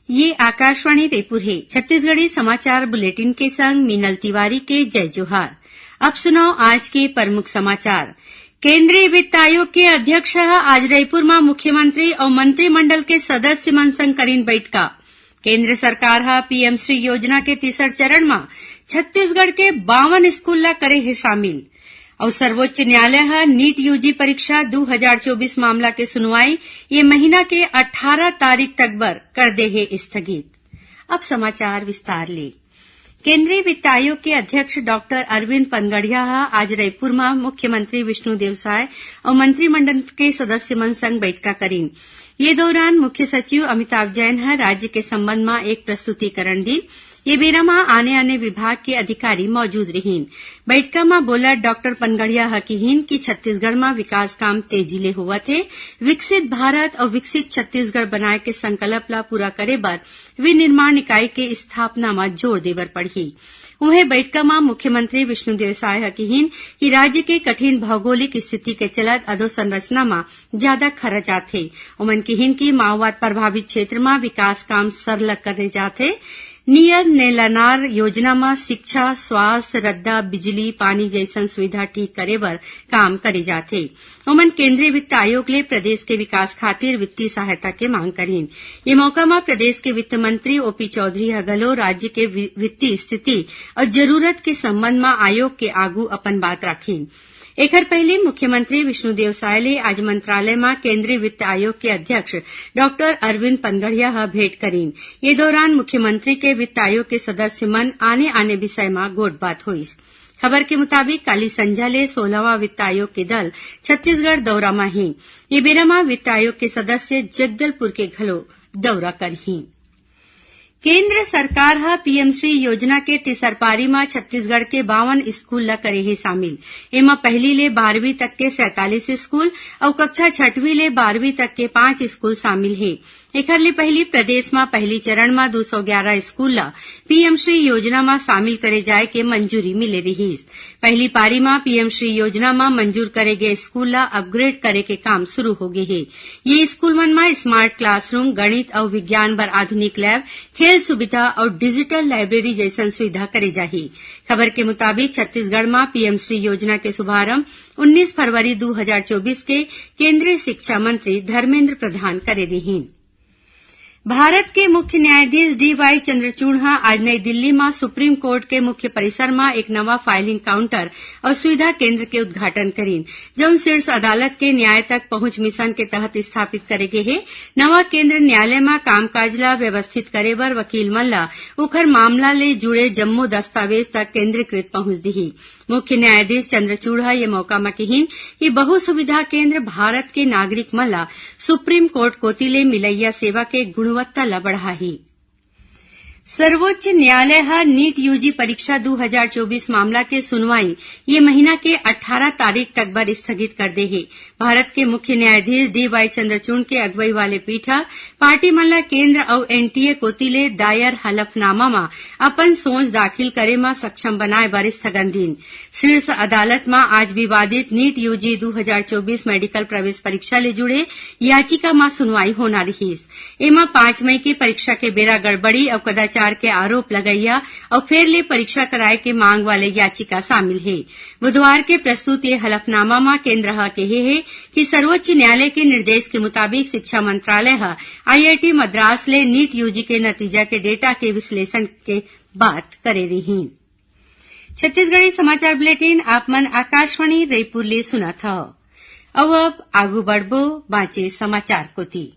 ये आकाशवाणी रायपुर है। छत्तीसगढ़ी समाचार बुलेटिन के संग मीनल तिवारी के जय जोहार। अब सुनाओ आज के प्रमुख समाचार। केंद्रीय वित्त आयोग के अध्यक्ष आज रायपुर में मुख्यमंत्री और मंत्रिमंडल के सदस्य मन संग करीन बैठका। केंद्र सरकार पीएम श्री योजना के तीसर चरण में छत्तीसगढ़ के 52 स्कूल ला करे है शामिल। और सर्वोच्च न्यायालय नीट यूजी परीक्षा 2024 मामला के सुनवाई ये महीना के 18 तारीख तक बर कर दे है स्थगित। अब समाचार विस्तार ले। केंद्रीय वित्त आयोग के अध्यक्ष डॉक्टर अरविंद पनगड़िया आज रायपुर में मुख्यमंत्री विष्णुदेव साय और मंत्रिमंडल के सदस्य मन संग बैठका करीन। ये दौरान मुख्य सचिव अमिताभ जैन राज्य के संबंध में एक प्रस्तुतिकरण दी। ये बेरा में आने विभाग के अधिकारी मौजूद रहीन। बैठका में बोला डॉक्टर पनगड़िया कहीन कि छत्तीसगढ़ में विकास काम तेजी ले होवत है। विकसित भारत और विकसित छत्तीसगढ़ बनाए के संकल्प ला पूरा करे बर विनिर्माण इकाई के स्थापना में जोर देवर पड़ी। उन्हें बैठका में मुख्यमंत्री विष्णुदेव साय कहीन कि राज्य के कठिन भौगोलिक स्थिति के चलत अधोसंरचना में ज्यादा खर्च आथे। उमन कहीन कि माओवाद प्रभावित क्षेत्र में विकास काम सरल करे जाथे। नियर नेलानार योजना में शिक्षा, स्वास्थ्य, रद्दा, बिजली, पानी जैसन सुविधा ठीक करे बर काम करे जाथे। उमन केंद्रीय वित्त आयोग ले प्रदेश के विकास खातिर वित्तीय सहायता के मांग करीन। ये मौका में प्रदेश के वित्त मंत्री ओपी चौधरी घलो राज्य के वित्तीय स्थिति और जरूरत के संबंध में आयोग के आगू अपन बात रखीन। एकर पहले मुख्यमंत्री विष्णुदेव साय ले आज मंत्रालय में केंद्रीय वित्त आयोग के अध्यक्ष डॉक्टर अरविंद पनगड़िया भेंट करीन। ये दौरान मुख्यमंत्री के वित्त आयोग के सदस्य मन आने विषय में गोटबात हुई। खबर के मुताबिक काली संझा ले 16वां वित्त आयोग के दल छत्तीसगढ़ दौरा में ही। ये बेरा में वित्त आयोग के सदस्य जगदलपुर के घलो दौरा करही। केंद्र सरकार पीएम श्री योजना के तीसर पारी में छत्तीसगढ़ के 52 स्कूल ला करे है शामिल। एमा पहली ले 12वीं तक के 47 स्कूल और कक्षा 6वीं ले 12वीं तक के 5 स्कूल शामिल है। एकर ले पहली प्रदेश में पहली चरण में 211 स्कूल ला पीएम श्री योजना में शामिल करे जाए के मंजूरी मिले रही। पहली पारी में पीएम श्री योजना में मंजूर करे गए स्कूल ला अपग्रेड करे के काम शुरू हो गए है। ये स्कूल मन में स्मार्ट क्लासरूम, गणित और विज्ञान बर आधुनिक लैब, खेल सुविधा और डिजिटल लाइब्रेरी जैसन सुविधा करे जाही। खबर के मुताबिक छत्तीसगढ़ में पीएम श्री योजना के शुभारंभ 19 फरवरी 2024 के केंद्रीय शिक्षा मंत्री धर्मेंद्र प्रधान करे रहीन। भारत के मुख्य न्यायाधीश डीवाई चंद्रचूड़ आज नई दिल्ली में सुप्रीम कोर्ट के मुख्य परिसर में एक नवा फाइलिंग काउंटर और सुविधा केंद्र के उद्घाटन करीन, जौन शीर्ष अदालत के न्याय तक पहुंच मिशन के तहत स्थापित करे गए है। नवा केंद्र न्यायालय में कामकाज ला व्यवस्थित करे बर वकील मन ला उखर मामला ले जुड़े जम्मो दस्तावेज तक केंद्रीकृत पहुंच दी। मुख्य न्यायाधीश चंद्रचूड़ ये मौका में कहीन कि बहु सुविधा केंद्र भारत के नागरिक मन ला सुप्रीम कोर्ट कोती ले मिलैया सेवा के गुणवत्ता ला बढ़ाही। सर्वोच्च न्यायालय नीट यूजी परीक्षा 2024 मामला के सुनवाई ये महीना के 18 तारीख तक बर स्थगित कर दे है। भारत के मुख्य न्यायाधीश डीवाई चंद्रचूड़ के अगुवाई वाले पीठ पार्टी मन ला केंद्र और एनटीए कोती ले दायर हलफनामा में अपन सोच दाखिल करे में सक्षम बनाए बर स्थगन दीन। शीर्ष अदालत में आज विवादित नीट यूजी 2024 मेडिकल प्रवेश परीक्षा ले जुड़े याचिका में सुनवाई होना रही। एमा 5 मई की परीक्षा के बेरा गड़बड़ी और कदाचार के आरोप लगैया और फिर ले परीक्षा कराए के मांग वाले याचिका शामिल है। बुधवार के प्रस्तुत ये हलफनामा में केंद्र कहे है कि सर्वोच्च न्यायालय के निर्देश के मुताबिक शिक्षा मंत्रालय आईआईटी मद्रास ले नीट यूजी के नतीजा के डेटा के विश्लेषण के बात करे रही। छत्तीसगढ़ी समाचार बुलेटिन आप मन आकाशवाणी रायपुर ले सुना था। अब आगू बढ़बो बाँचे समाचार कोती।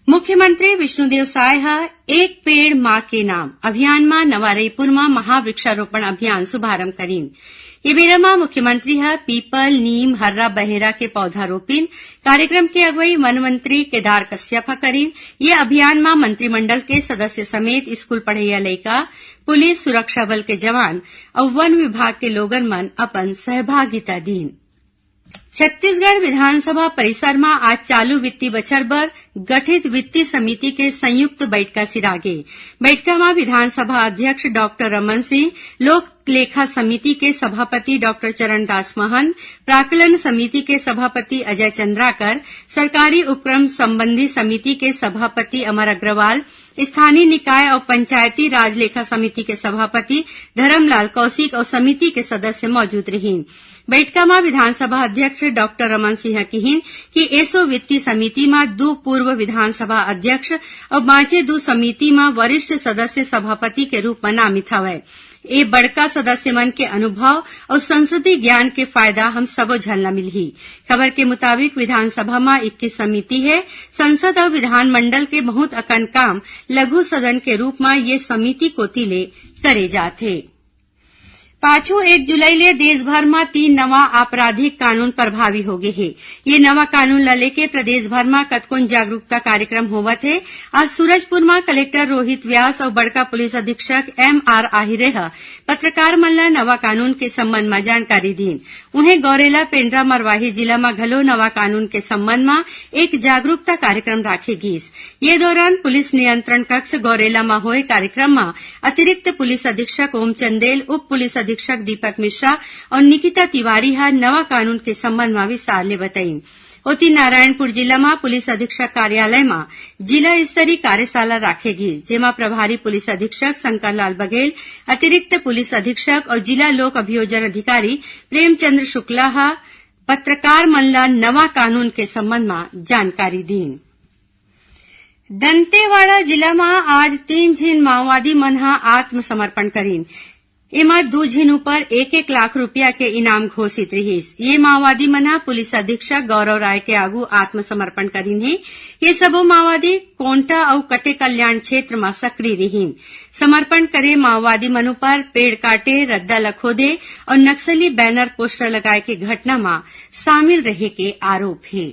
मुख्यमंत्री विष्णुदेव साय एक पेड़ माँ के नाम अभियान में नवा रायपुर में महावृक्षारोपण अभियान शुभारंभ करीन। ये बेरा में मुख्यमंत्री पीपल, नीम, हर्रा, बहेरा के पौधा रोपिन। कार्यक्रम के अगुवाई वन मंत्री केदार कश्यप करीन। ये अभियान में मंत्रिमंडल के सदस्य समेत स्कूल पढ़ैया लइका, पुलिस, सुरक्षा बल के जवान और वन विभाग के लोगन मन अपन सहभागिता दीन। छत्तीसगढ़ विधानसभा परिसर में आज चालू वित्तीय बछर बर गठित वित्तीय समिति के संयुक्त बैठका सिरागे। बैठका में विधानसभा अध्यक्ष डॉक्टर रमन सिंह, लोक लेखा समिति के सभापति डॉक्टर चरणदास महंत, प्राक्कलन समिति के सभापति अजय चंद्राकर, सरकारी उपक्रम संबंधी समिति के सभापति अमर अग्रवाल, स्थानीय निकाय और पंचायती राज लेखा समिति के सभापति धर्मलाल कौशिक और समिति के सदस्य मौजूद रहीं। बैठका में विधानसभा अध्यक्ष डॉक्टर रमन सिंह कहिन कि एसो वित्तीय समिति में 2 पूर्व विधानसभा अध्यक्ष और बाँचे 2 समिति में वरिष्ठ सदस्य सभापति के रूप में नामित हवय। ए बड़का सदस्य मन के अनुभव और संसदीय ज्ञान के फायदा हम सबो झन ल मिलही। खबर के मुताबिक विधानसभा में 21 समिति है। संसद और विधानमंडल के बहुत अकन काम लघु सदन के रूप में ये समिति कोती ले करे जाथे। पाछू 1 जुलाई ले देश भर में 3 नवा आपराधिक कानून प्रभावी हो गए हैं। ये नवा कानून ल लेके प्रदेश भर में कतकोन जागरूकता कार्यक्रम होवत है। आज सूरजपुर में कलेक्टर रोहित व्यास और बड़का पुलिस अधीक्षक MR आहिरे पत्रकार मन ल नवा कानून के संबंध में जानकारी दीन। उन्हें गौरेला पेंड्रा मरवाही जिला में घलो नवा कानून के संबंध में एक जागरूकता कार्यक्रम राखे गिस। ये दौरान पुलिस नियंत्रण कक्ष गौरेला में हुए कार्यक्रम में अतिरिक्त पुलिस अधीक्षक ओम चंदेल, उप पुलिस अधीक्षक दीपक मिश्रा और निकिता तिवारी नवा कानून के संबंध में विस्तार ले बताईं। ओती नारायणपुर जिला में पुलिस अधीक्षक कार्यालय में जिला स्तरीय कार्यशाला राखेगी, जेमा प्रभारी पुलिस अधीक्षक शंकरलाल बघेल, अतिरिक्त पुलिस अधीक्षक और जिला लोक अभियोजन अधिकारी प्रेमचंद्र शुक्ला पत्रकार मन ल नवा कानून के संबंध में जानकारी दीन। दंतेवाड़ा जिला में आज 3 झीन माओवादी मन आत्मसमर्पण करीन। एमा 2 झीन पर 1-1 लाख रुपया के इनाम घोषित रहीस। ये माओवादी मन पुलिस अधीक्षक गौरव राय के आगू आत्मसमर्पण करीन है। ये सबो माओवादी कोंटा और कटे कल्याण क्षेत्र में सक्रिय रहीन। समर्पण करे माओवादी मनु पर पेड़ काटे, रद्दा लखोदे और नक्सली बैनर पोस्टर लगाए के घटना में शामिल रहे के आरोप है।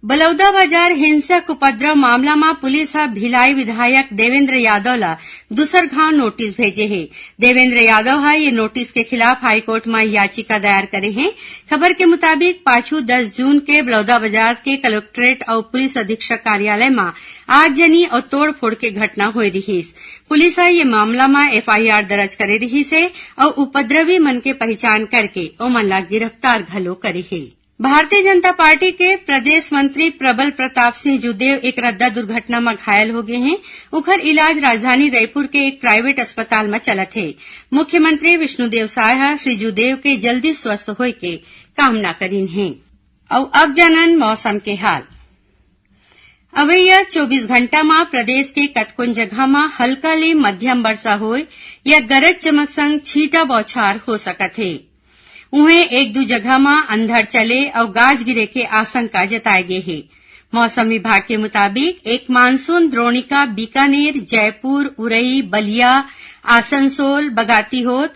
बलौदाबाजार हिंसक उपद्रव मामला में पुलिस भिलाई विधायक देवेंद्र यादव ला दूसर घाव नोटिस भेजे है। देवेंद्र यादव ये नोटिस के खिलाफ हाईकोर्ट में याचिका दायर करे हैं। खबर के मुताबिक पाछू 10 जून के बलौदाबाजार के कलेक्ट्रेट और पुलिस अधीक्षक कार्यालय में आगजनी और तोड़फोड़ के घटना हुई रही। पुलिस ये मामला में FIR दर्ज करे रही से और उपद्रवी मन के पहचान करके ओमन ला गिरफ्तार घलो करे है। भारतीय जनता पार्टी के प्रदेश मंत्री प्रबल प्रताप सिंह जुदेव एक रद्दा दुर्घटना में घायल हो गए हैं। उखर इलाज राजधानी रायपुर के एक प्राइवेट अस्पताल में चलत है। मुख्यमंत्री विष्णुदेव साय श्री जुदेव के जल्दी स्वस्थ होय के कामना करीन है। और अब जानन मौसम के हाल। अवैया 24 घंटा में प्रदेश के कतकोन जगह में हल्का ले मध्यम वर्षा होय या गरज चमक संग छींटा बौछार हो सकत है। उन्हें 1-2 जगह में अंधड़ चले और गाज गिरे के आशंका जताए गए है। मौसम विभाग के मुताबिक एक मानसून द्रोणिका बीकानेर, जयपुर, उरई, बलिया, आसनसोल, बगातीहोत,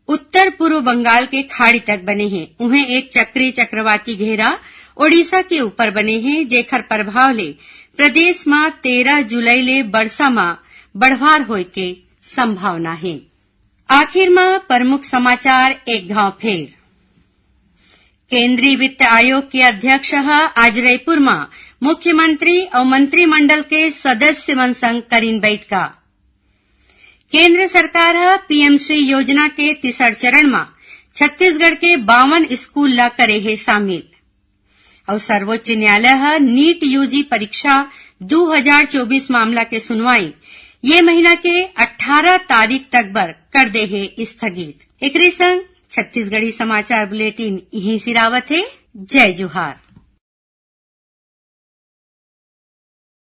उत्तर पूर्व बंगाल के खाड़ी तक बने हैं। उन्हें एक चक्रीय चक्रवाती घेरा ओडिशा के ऊपर बने हैं, जेखर प्रभाव ले प्रदेश में 13 जुलाई ले वर्षा में बढ़वार होय के संभावना है। आखिर में प्रमुख समाचार एक घाव फेर। केंद्रीय वित्त आयोग के अध्यक्ष आज रायपुर में मुख्यमंत्री और मंत्रिमंडल के सदस्य मन संग करीन बैठका। केंद्र सरकार PM श्री योजना के 3 चरण में छत्तीसगढ़ के 52 स्कूल ला करे है शामिल। और सर्वोच्च न्यायालय नीट UG परीक्षा 2024 मामला के सुनवाई ये महीना के 18 तारीख तक बर कर दे है स्थगित। एकरे संग छत्तीसगढ़ी समाचार बुलेटिन यहीं सिरावत है। जय जोहार।